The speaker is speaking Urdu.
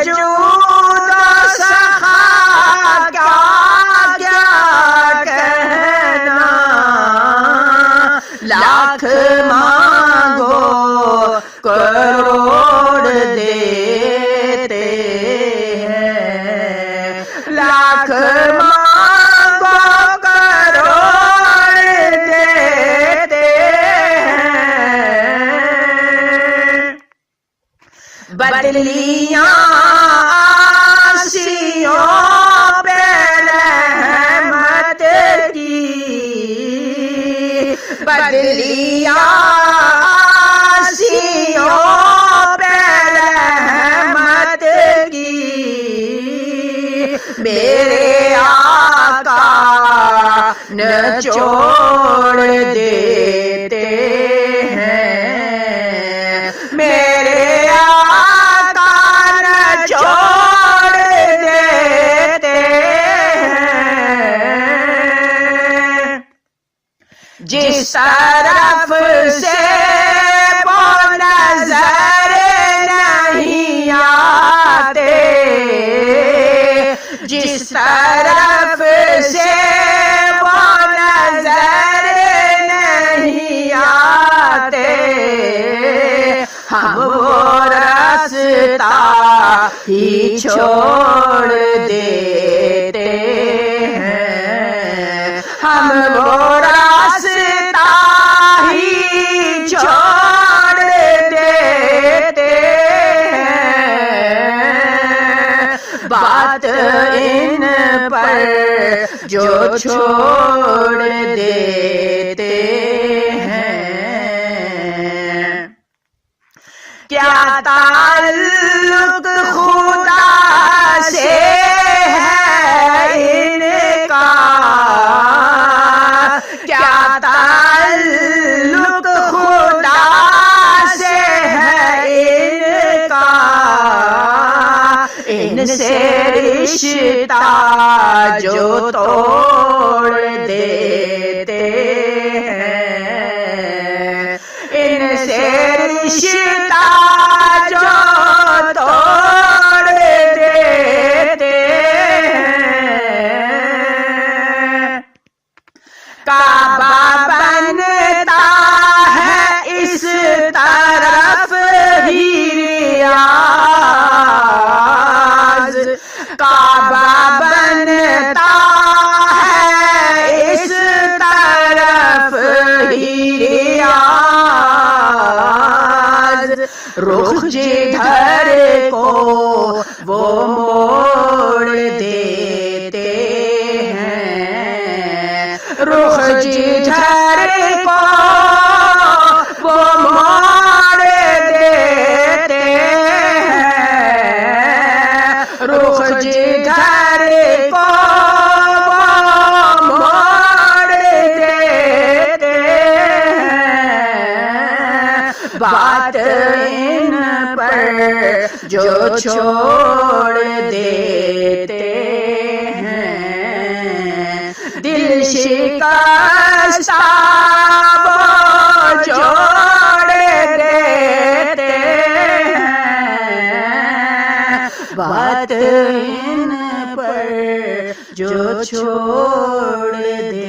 جود و سخا کیا کیا کہنا، لاکھ مانگو کروڑ دیتے ہیں، لاکھ مانگو کروڑ دیتے ہیں، بدلیاں آسیوں پہ رحمت کی، بدلیاں آسیوں پہ رحمت کی، میرے آقا نچوڑ دیتے ہیں، میرے آقا نچوڑ دیتے ہیں، جس طرف سے وہ نظر نہیں آتے، جس طرف سے وہ نظر نہیں آتے، ہم وہ راستہ ہی چھوڑ دیتے ہیں، ہم وہ راستہ ہی چھوڑ دیتے ہیں، بات ان پر جو چھوڑ دیتے ہیں، کیا تعلق خدا سے ہے ان کا، کیا تعلق خدا سے ہے ان کا، ان سے رشتہ جو توڑ دیتے ہیں، ان سے رشتہ جو توڑ دیتے ہیں، کعبہ بنتا ہے اس طرف ہی ریاض، کعبہ بنتا ہے اس طرف ہی ریاض، رخ جدھر کو وہ موڑ دیتے ہیں، رخ جدھر کو وہ موڑ دیتے ہیں، رخ جدھر کو وہ موڑ دیتے ہیں، بات ان پر جو چھوڑ دیتے ہیں، دل شکستہ وہ چھوڑ دیتے ہیں، بات ان پر جو چھوڑ دیتے